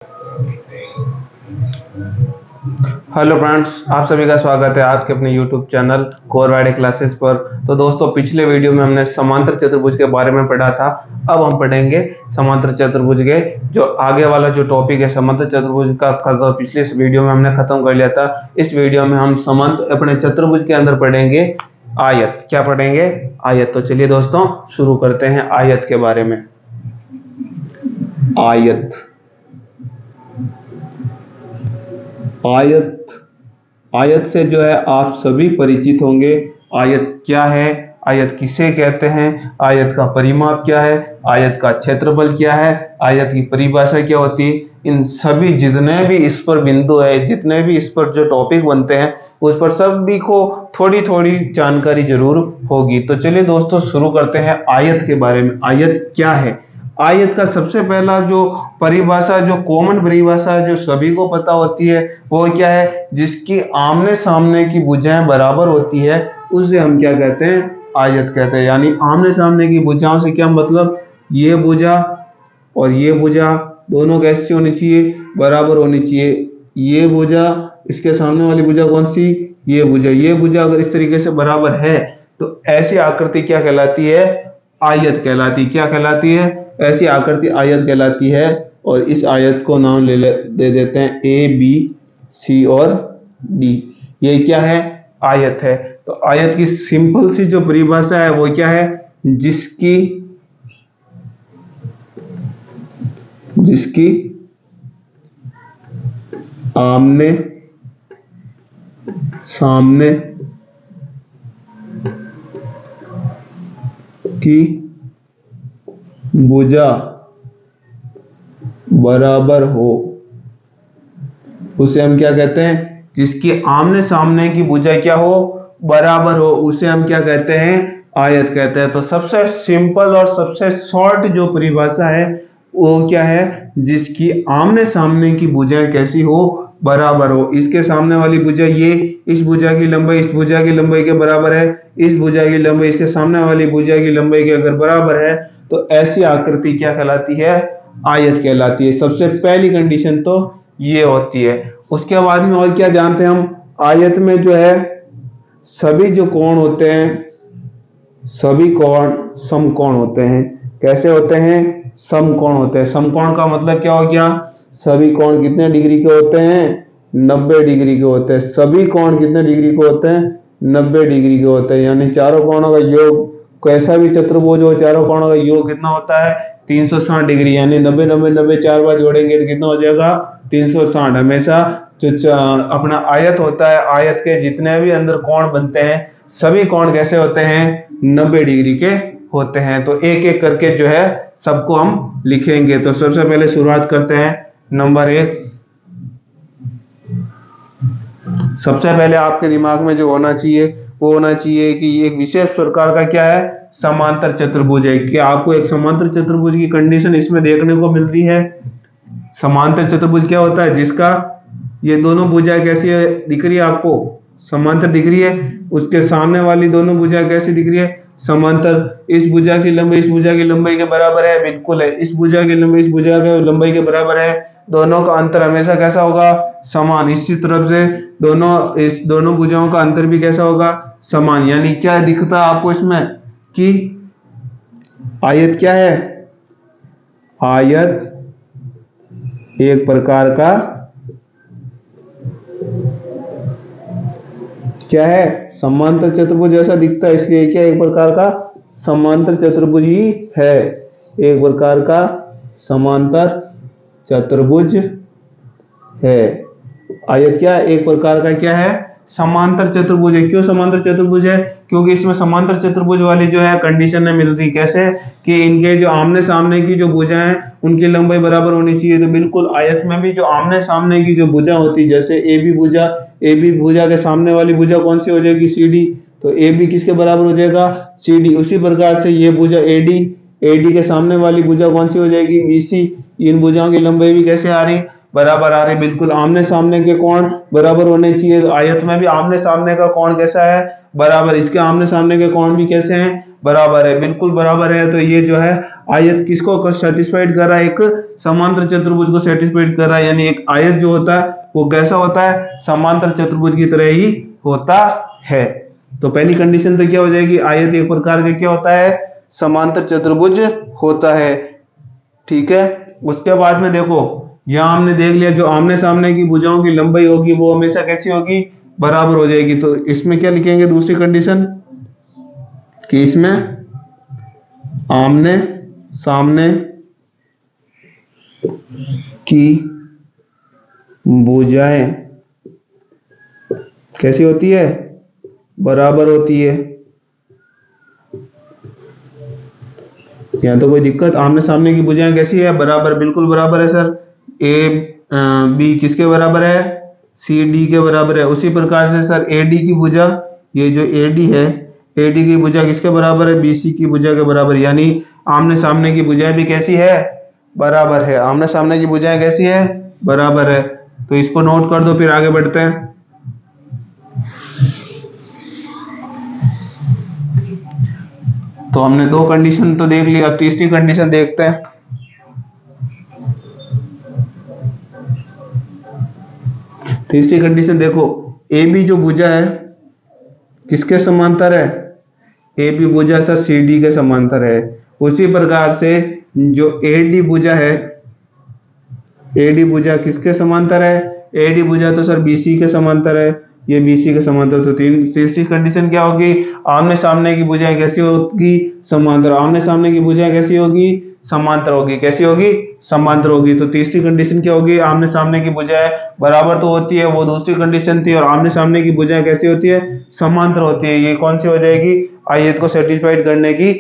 Hello friends, आप सभी का स्वागत है आपके अपने YouTube channel core wide classes पर। तो दोस्तों, पिछले वीडियो में हमने समांतर चतुर्भुज के बारे में पढ़ा था। अब हम पढ़ेंगे समांतर चतुर्भुज के जो आगे वाला जो टॉपिक है समांतर चतुर्भुज का। पिछले इस वीडियो में हमने खत्म कर लिया था। इस वीडियो में हम समांतर अपने चतुर्भुज के अंदर पढ़ेंगे आयत। क्या पढ़ेंगे? आयत। तो चलिए दोस्तों शुरू करते हैं आयत के बारे में। आयत आयत आयत से जो है आप सभी परिचित होंगे। आयत क्या है, आयत किसे कहते हैं, आयत का परिमाप क्या है, आयत का क्षेत्रफल क्या है, आयत की परिभाषा क्या होती है। इन सभी जितने भी इस पर बिंदु है, जितने भी इस पर जो टॉपिक बनते हैं, उस पर सभी को थोड़ी थोड़ी जानकारी जरूर होगी। तो चलिए दोस्तों शुरू करते हैं आयत के बारे में। आयत क्या है? आयत का सबसे पहला जो परिभाषा, जो कॉमन परिभाषा जो सभी को पता होती है, वो क्या है? जिसकी आमने सामने की भुजाएं बराबर होती है, उसे हम क्या कहते हैं? आयत कहते हैं। यानी आमने सामने की भुजाओं से क्या मतलब? ये भुजा और ये भुजा दोनों कैसी होनी चाहिए? बराबर होनी चाहिए। ये भुजा, इसके सामने वाली भुजा कौन सी? ये भुजा। ये भुजा अगर इस तरीके से बराबर है तो ऐसी आकृति क्या कहलाती है? आयत कहलाती। क्या कहलाती है? ऐसी आकृति आयत कहलाती है। और इस आयत को नाम दे देते हैं ए, बी, सी और डी। ये क्या है? आयत है। तो आयत की सिंपल सी जो परिभाषा है वो क्या है? जिसकी आमने सामने की भुजा बराबर हो, उसे हम क्या कहते हैं? जिसकी आमने सामने की भुजा क्या हो? बराबर हो, उसे हम क्या कहते हैं? आयत कहते हैं। तो सबसे सिंपल और सबसे शॉर्ट जो परिभाषा है वो क्या है? जिसकी आमने सामने की भुजाएं कैसी हो? बराबर हो। इसके सामने वाली भुजा ये, इस भुजा की लंबाई इस भुजा की लंबाई के बराबर है, इस भुजा की लंबाई इसके सामने वाली भुजा की लंबाई के अगर बराबर है तो ऐसी आकृति क्या कहलाती है? आयत कहलाती है। सबसे पहली कंडीशन तो ये होती है। उसके बाद में और क्या जानते हैं हम? आयत में जो है सभी जो कोण होते हैं, सभी कोण समकोण होते हैं। कैसे होते हैं? समकोण होते हैं। समकोण का मतलब क्या हो गया? सभी कोण कितने डिग्री के होते हैं? 90 डिग्री के होते हैं। सभी कोण कितने डिग्री के होते हैं? 90 डिग्री के होते हैं। यानी चारों कोणों का योग, कैसा भी चतुर्भुज हो, चारों कोणों का योग कितना होता है? 360 डिग्री। यानी 90 90 90 चार बार जोड़ेंगे तो कितना हो जाएगा? 360। हमेशा जो अपना आयत होता है, आयत के जितने भी अंदर कोण बनते हैं, सभी कोण कैसे होते हैं? 90 डिग्री के होते हैं। तो एक एक करके जो है सबको हम लिखेंगे। तो सबसे पहले शुरुआत करते हैं। नंबर 1, सबसे पहले आपके दिमाग में जो होना चाहिए वो होना चाहिए कि एक विशेष प्रकार का क्या है? समांतर चतुर्भुज है। कि आपको एक समांतर चतुर्भुज की कंडीशन इसमें देखने को मिल रही है। समांतर चतुर्भुज क्या होता है? जिसका ये दोनों भुजाएं कैसी दिख रही है आपको? समांतर दिख रही है। उसके सामने वाली दोनों भुजाएं कैसी दिख रही है? समांतर। इस भुजा की लंबाई इस भुजा की लंबाई के बराबर है, बिल्कुल है। इस भुजा की लंबाई इस भुजा की लंबाई के बराबर है। दोनों का अंतर हमेशा कैसा होगा? समान। इसी तरफ से इस दोनों भुजाओं का अंतर भी कैसा होगा? समान। यानी क्या दिखता है आपको इसमें कि आयत क्या है? आयत एक प्रकार का क्या है? समांतर चतुर्भुज जैसा दिखता है, इसलिए क्या एक प्रकार का समांतर चतुर्भुज ही है। एक प्रकार का समांतर चतुर्भुज है। आयत क्या है? एक प्रकार का क्या है? समांतर चतुर्भुज है। क्यों समांतर चतुर्भुज है? क्योंकि इसमें समांतर चतुर्भुज वाली जो है कंडीशन है मिल रही। कैसे? कि इनके जो आमने सामने की जो भुजाएं हैं उनकी लंबाई बराबर होनी चाहिए। तो बिल्कुल आयत में भी जो आमने सामने की जो भुजा होती है, जैसे ए बी भुजा के सामने वाली भुजा कौन सी हो जाएगी? C D. तो ए बी किसके बराबर हो जाएगा? C D. उसी प्रकार से ये भुजा ए डी के सामने वाली भुजा कौन सी हो जाएगी? B C. इन भुजाओं की लंबाई भी कैसे आ रही? बराबर आ रही। बिल्कुल आमने सामने के कोण बराबर होने चाहिए। आयत में भी आमने सामने का कोण कैसा है? बराबर। इसके आमने सामने के कोण भी कैसे हैं? बराबर है, बिल्कुल बराबर है। तो ये जो है आयत किसको सेटिस्फाइड कर रहा है? एक समांतर चतुर्भुज को सेटिस्फाइड कर रहा है, यानी एक आयत जो होता है वो कैसा होता है? समांतर चतुर्भुज की तरह ही होता है। तो पहली कंडीशन तो क्या हो जाएगी? आयत एक प्रकार का क्या होता है? समांतर चतुर्भुज होता है। ठीक है, उसके बाद में देखो यहां हमने देख लिया जो आमने सामने की भुजाओं की लंबाई होगी वो हमेशा कैसी होगी? बराबर हो जाएगी। तो इसमें क्या लिखेंगे दूसरी कंडीशन कि इसमें आमने सामने की भुजाएं कैसी होती है? बराबर होती है। यहाँ तो कोई दिक्कत? आमने सामने की भुजाएं कैसी है? बराबर, बिल्कुल बराबर है सर। ए बी किसके बराबर है? सी डी के बराबर है। उसी प्रकार से सर ए डी की भुजा, ये जो ए डी है, ए डी की भुजा किसके बराबर है? बी सी की भुजा के बराबर, यानी आमने सामने की भुजाएं भी कैसी है? बराबर है। आमने सामने की भुजाएं कैसी है? बराबर है। तो इसको नोट कर दो, फिर आगे बढ़ते हैं। तो हमने दो कंडीशन तो देख ली, अब तीसरी कंडीशन देखते हैं। तीसरी कंडीशन देखो, ए बी जो भुजा है किसके समांतर है? ए बी भुजा सर सी डी के समांतर है। उसी प्रकार से जो ए डी भुजा है, ए डी भुजा किसके समांतर है? ए डी भुजा तो सर बी सी के समांतर है, ये बी सी के समांतर। तो तीसरी कंडीशन क्या होगी? आमने सामने की भुजाएं कैसी होगी? समांतर। आमने सामने की भुजाएं कैसी होगी? समांतर होगी। कैसी होगी? समांतर होगी। तो तीसरी कंडीशन क्या होगी? आमने सामने की भुजाएं बराबर तो होती है, वो दूसरी कंडीशन थी, और आमने सामने की भुजाएं कैसी होती है? समांतर होती है। ये कौन सी हो जाएगी? आयत को सेटिस्फाइड करने की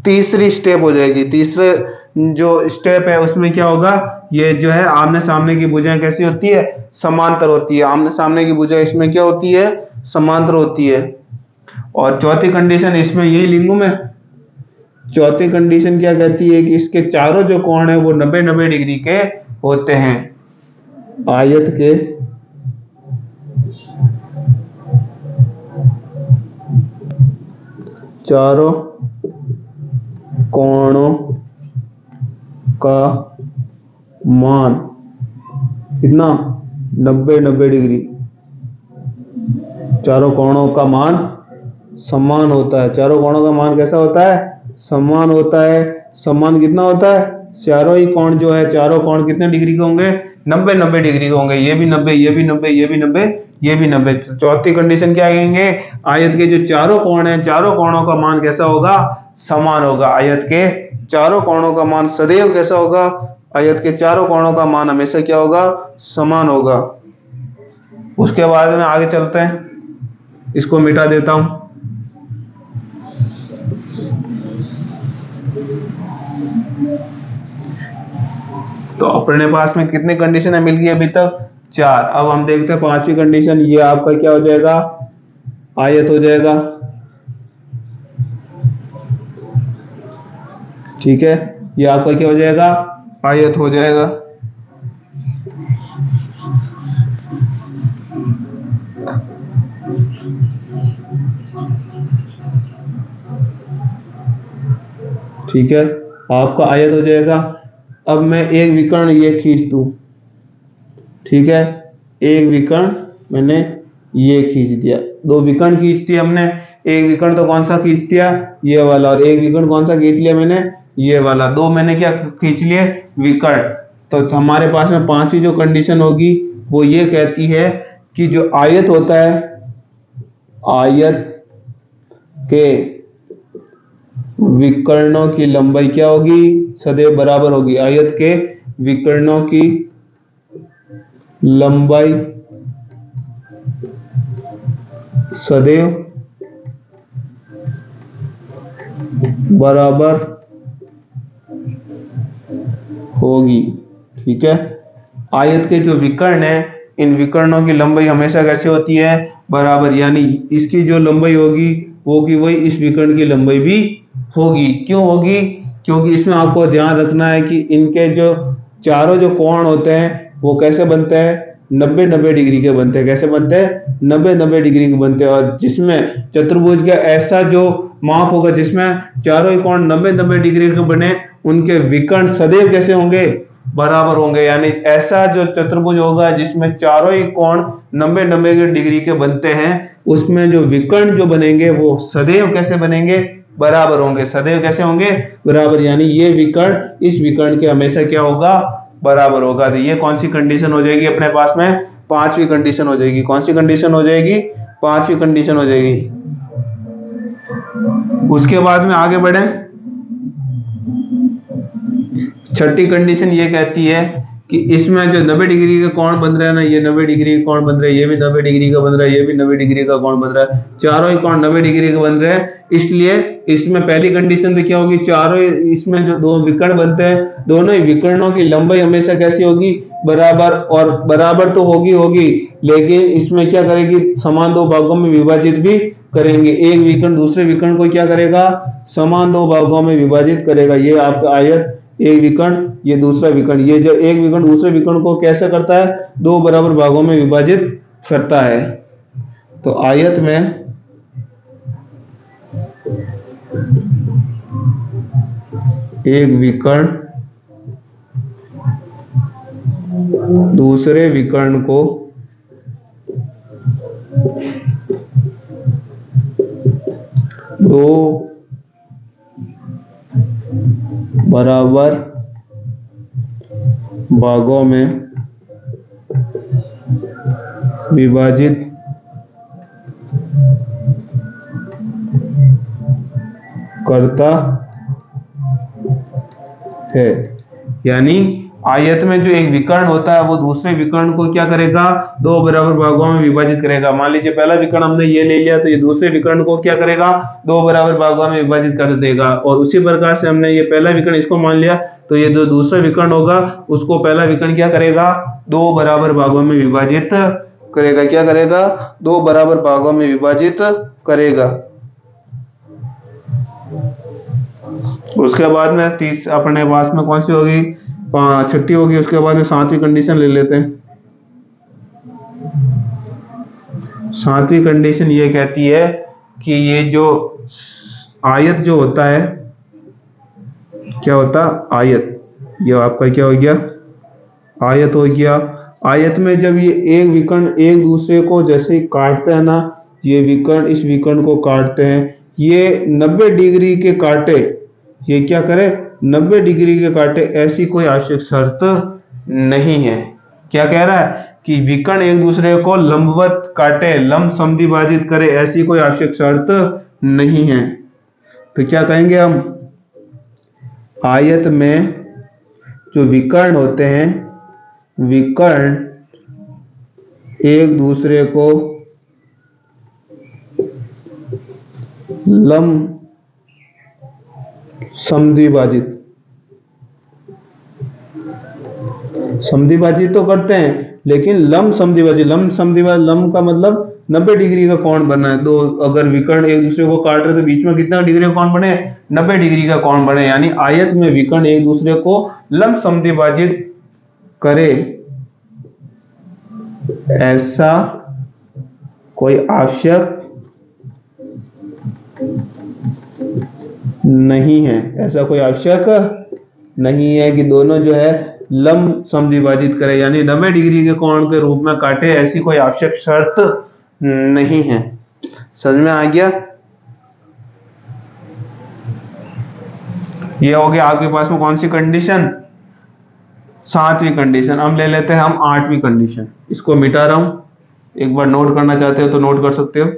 तीसरी स्टेप हो जाएगी। तीसरे जो स्टेप है उसमें क्या होगा? ये जो है आमने सामने की भुजाएं कैसी होती है? समांतर होती है। आमने सामने की भुजाएं इसमें क्या होती है? समांतर होती है। और चौथी कंडीशन इसमें यही लिखूं मैं। चौथी कंडीशन क्या कहती है कि इसके चारों जो कोण है वो 90-90 डिग्री के होते हैं। आयत के चारों कोणों का मान कितना? 90-90 डिग्री। चारों कोणों का मान समान होता है। चारों कोणों का मान कैसा होता है? समान होता है। समान कितना होता है? चारों ही कोण जो है, चारों कोण कितने डिग्री के होंगे? 90-90 डिग्री के होंगे। ये भी 90, ये भी 90, ये भी 90, ये भी 90। चौथी कंडीशन क्या कहेंगे? आयत के जो चारों कोण हैं, चारों कोणों का मान कैसा होगा? समान होगा। आयत के चारों कोणों का मान सदैव कैसा होगा? आयत के चारों कोणों का मान हमेशा क्या होगा? समान होगा। उसके बाद में आगे चलते हैं, इसको मिटा देता हूं। तो अपने पास में कितनी कंडीशन है मिल गई अभी तक? 4। अब हम देखते हैं पांचवी कंडीशन। ये आपका क्या हो जाएगा? आयत हो जाएगा। ठीक है, ये आपका क्या हो जाएगा? आयत हो जाएगा। ठीक है, आपका आयत हो जाएगा। अब मैं एक विकर्ण ये खींच दूं। ठीक है, एक विकर्ण मैंने ये खींच दिया। दो विकर्ण खींच दिए हमने। एक विकर्ण तो कौन सा खींच दिया? ये वाला। और एक विकर्ण कौन सा खींच लिया मैंने? ये वाला। दो मैंने क्या खींच लिए? विकर्ण। तो हमारे पास में पांचवी जो कंडीशन होगी वो ये कहती है कि जो आयत होता है, आयत के विकर्णों की लंबाई क्या होगी? सदैव बराबर होगी। आयत के विकर्णों की लंबाई सदैव बराबर होगी। ठीक है, आयत के जो विकर्ण है, इन विकर्णों की लंबाई हमेशा कैसे होती है? बराबर। यानी इसकी जो लंबाई होगी वो की वही इस विकर्ण की लंबाई भी होगी। क्यों होगी? क्योंकि इसमें आपको ध्यान रखना है कि इनके जो चारों जो कोण होते हैं वो कैसे बनते हैं? 90-90 डिग्री के बनते हैं। कैसे बनते हैं? 90-90 डिग्री के बनते हैं। और जिसमें चतुर्भुज का ऐसा जो माप होगा जिसमें चारों ही कोण 90-90 डिग्री के बने, उनके विकर्ण सदैव कैसे होंगे, बराबर होंगे। यानी ऐसा जो चतुर्भुज होगा जिसमें चारों ही कोण 90-90 के डिग्री के बनते हैं, उसमें जो विकर्ण जो बनेंगे वो सदैव कैसे बनेंगे, बराबर होंगे। सदैव कैसे होंगे, बराबर। यानी ये विकर्ण इस विकर्ण के हमेशा क्या होगा, बराबर होगा। तो ये कौन सी कंडीशन हो जाएगी अपने पास में, पांचवी कंडीशन हो जाएगी। कौन सी कंडीशन हो जाएगी, पांचवी कंडीशन हो जाएगी। उसके बाद में आगे बढ़े, छठी कंडीशन ये कहती है कि इसमें जो 90 डिग्री का कोण बन रहा है ना, ये 90 डिग्री का कोण बन रहा है, ये भी 90 डिग्री का बन रहा है, ये भी 90 डिग्री का कोण बन रहा है, चारों ही कोण 90 डिग्री का बन रहे हैं। इसलिए इसमें पहली कंडीशन तो क्या होगी, चारों इसमें जो दो विकर्ण बनते हैं, दोनों ही विकर्णों की लंबाई हमेशा कैसी होगी, बराबर। और बराबर तो होगी, लेकिन इसमें क्या करेगी, समान दो भागों में विभाजित भी करेंगे। एक विकर्ण दूसरे विकर्ण को क्या करेगा, समान दो भागों में विभाजित करेगा। ये आपका आयत एक विकर्ण, ये दूसरा विकर्ण, ये जो एक विकर्ण दूसरे विकर्ण को कैसे करता है, दो बराबर भागों में विभाजित करता है। तो आयत में एक विकर्ण दूसरे विकर्ण को दो बराबर भागों में विभाजित करता है। यानी आयत में जो एक विकर्ण होता है वो दूसरे विकर्ण को क्या करेगा, दो बराबर भागों में विभाजित करेगा। मान लीजिए पहला विकर्ण हमने ये ले लिया, तो ये दूसरे विकर्ण को क्या करेगा, दो बराबर भागों में विभाजित कर देगा। और उसी प्रकार से हमने ये पहला विकर्ण इसको मान लिया, तो ये जो दूसरा विकर्ण होगा उसको पहला विकर्ण क्या करेगा, दो बराबर भागों में विभाजित करेगा। क्या करेगा, दो बराबर भागों में विभाजित करेगा। उसके बाद में अपने पास में कौन सी होगी, छठी होगी। उसके बाद में सातवीं कंडीशन ले लेते हैं। सातवीं कंडीशन ये कहती है कि ये जो आयत जो होता है, क्या होता, आयत, ये आपका क्या हो गया, आयत हो गया। आयत में जब ये एक विकर्ण एक दूसरे को जैसे ही काटते हैं ना, ये विकर्ण इस विकर्ण को काटते हैं, ये 90 डिग्री के काटे, ये क्या करे, 90 डिग्री के काटे, ऐसी कोई आवश्यक शर्त नहीं है। क्या कह रहा है कि विकर्ण एक दूसरे को लंबवत काटे, लंब समद्विभाजित करे, ऐसी कोई आवश्यक शर्त नहीं है। तो क्या कहेंगे हम, आयत में जो विकर्ण होते हैं, विकर्ण एक दूसरे को लंब समद्विभाजित तो करते हैं, लेकिन लंब समद्विभाजित, लंब का मतलब 90 डिग्री का कोण बना है। दो अगर विकर्ण एक दूसरे को काट रहे तो बीच में कितना डिग्री का कोण बने, 90 डिग्री का कोण बने। यानी आयत में विकर्ण एक दूसरे को लंब समद्विभाजित करे, ऐसा कोई आवश्यक नहीं है। ऐसा कोई आवश्यक नहीं है कि दोनों जो है लंब समद्विभाजित करे, यानी 90 डिग्री के कोण के रूप में काटे, ऐसी कोई आवश्यक शर्त नहीं है। समझ में आ गया। ये हो गया आपके पास में कौन सी कंडीशन, सातवीं कंडीशन। अब ले लेते हैं हम आठवीं कंडीशन। इसको मिटा रहा हूं, एक बार नोट करना चाहते हो तो नोट कर सकते हो।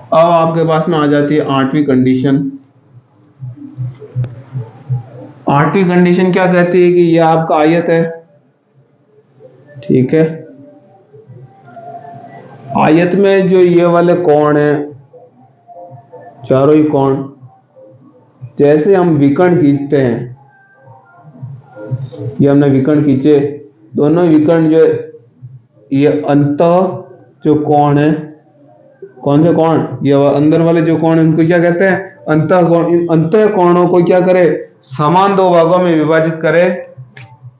अब आपके पास में आ जाती है आठवीं कंडीशन। आठवीं कंडीशन क्या कहती है कि यह आपका आयत है, ठीक है। आयत में जो ये वाले कोण है, चारों ही कोण, जैसे हम विकर्ण खींचते हैं, ये हमने विकर्ण खींचे, दोनों विकर्ण जो ये अंतः जो कोण है, कौन से कोण, ये अंदर वाले जो कोण है उनको क्या कहते हैं, अंतः कोण। इन अंतः कोणों को क्या करे, समान दो भागों में विभाजित करे,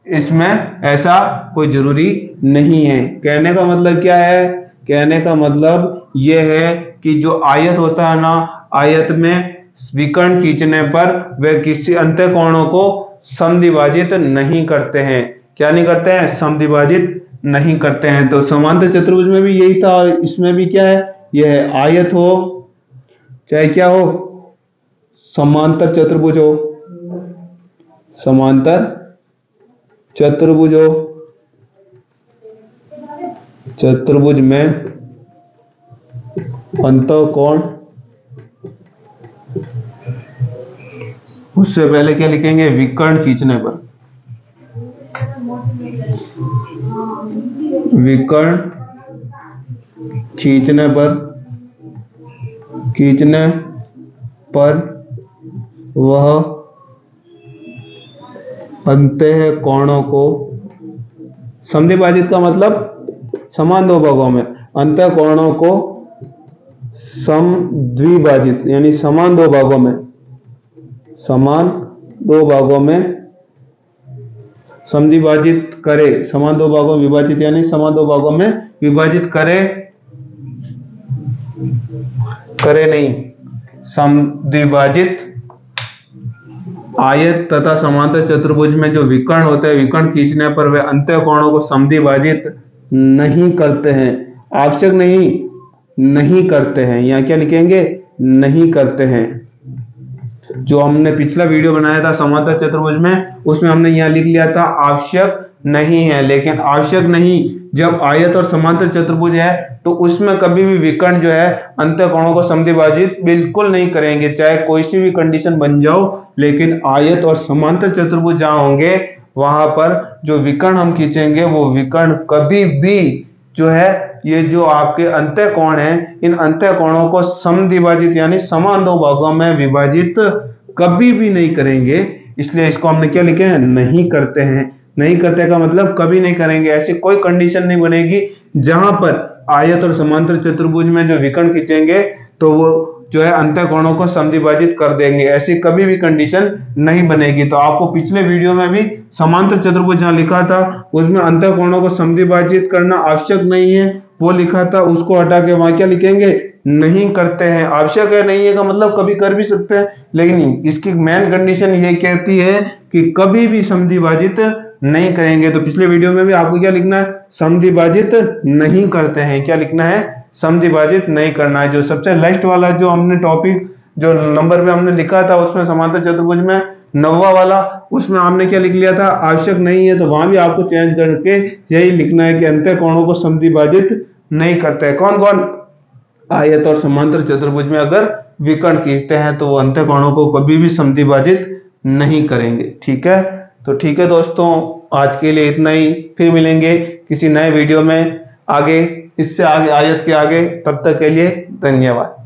इसमें ऐसा कोई जरूरी नहीं है। कहने का मतलब क्या है? कहने का मतलब यह है कि जो आयत होता है ना, आयत में विकर्ण खींचने पर वे किसी अंतःकोणों को समद्विभाजित नहीं करते हैं। क्या नहीं करते हैं? समद्विभाजित नहीं करते हैं। तो समांतर चतुर्भुज में भी यही था, और इसमें भी क्या है? यह आयत हो चाहे क्या हो, समांतर चतुर्भुज हो, समांतर चतुर्भुज हो, चतुर्भुज में अंतःकोण, उससे पहले क्या लिखेंगे? विकर्ण खींचने पर, विकर्ण खींचने पर वह अंतःकोणों को समद्विभाजित का मतलब समान दो भागों में, अंतःकोणों को समद्विभाजित यानी समान दो भागों में, समान दो भागों में समद्विभाजित करे, समान दो भागों में विभाजित यानी समान दो भागों में विभाजित करे, करे नहीं, समद्विभाजित आयत तथा समांतर चतुर्भुज में जो विकर्ण होते हैं, विकर्ण खींचने पर वे अंतःकोणों को समद्विभाजित नहीं करते हैं। आवश्यक नहीं करते हैं। यहाँ क्या लिखेंगे? नहीं करते हैं। जो हमने पिछला वीडियो बनाया था समांतर चतुर्भुज में, उसमें हमने यहाँ लिख लिया था आवश्यक नहीं है। लेकिन आवश्यक नहीं, जब आयत और समांतर चतुर्भुज है तो उसमें कभी भी विकर्ण जो है अंतःकोणों को समद्विभाजित बिल्कुल नहीं करेंगे, चाहे कोई सी भी कंडीशन बन जाओ। लेकिन आयत और समांतर चतुर्भुज जहां होंगे वहां पर जो विकर्ण हम खींचेंगे वो विकर्ण कभी भी जो है, ये जो आपके अंतःकोण है, इन अंतःकोणों को समद्विभाजित यानी समान दो भागों में विभाजित कभी भी नहीं करेंगे। इसलिए इसको हमने क्या लिखे हैं? नहीं करते हैं। नहीं करते का मतलब कभी नहीं करेंगे। ऐसी कोई कंडीशन नहीं बनेगी जहां पर आयत और समांतर चतुर्भुज में जो विकर्ण खींचेंगे तो वो जो है अंतःकोणों को समद्विभाजित कर देंगे, ऐसी कभी भी कंडीशन नहीं बनेगी। तो आपको पिछले वीडियो में भी समांतर चतुर्भुज जहां लिखा था उसमें अंतःकोणों को समद्विभाजित करना आवश्यक नहीं है वो लिखा था, उसको हटा के वहां क्या लिखेंगे? नहीं करते हैं। आवश्यक है नहीं है का मतलब कभी कर भी सकते हैं, लेकिन इसकी मेन कंडीशन ये कहती है कि कभी भी समद्विभाजित नहीं करेंगे। तो पिछले वीडियो में भी आपको क्या लिखना है? समद्विभाजित नहीं करते हैं। क्या लिखना है? समद्विभाजित नहीं करना है। जो सबसे लास्ट वाला जो हमने टॉपिक जो नंबर पे हमने लिखा था उसमें समांतर चतुर्भुज में 9वां वाला, उसमें हमने क्या लिख लिया था? आवश्यक नहीं है। तो वहां भी आपको चेंज करके यही लिखना है कि अंतःकोणों को समद्विभाजित नहीं करते हैं। कौन कौन? आयत और समांतर चतुर्भुज में अगर विकर्ण खींचते हैं तो वो अंतःकोणों को कभी भी समद्विभाजित नहीं करेंगे। ठीक है, तो ठीक है दोस्तों, आज के लिए इतना ही। फिर मिलेंगे किसी नए वीडियो में आगे, इससे आगे, आयत के आगे। तब तक के लिए धन्यवाद।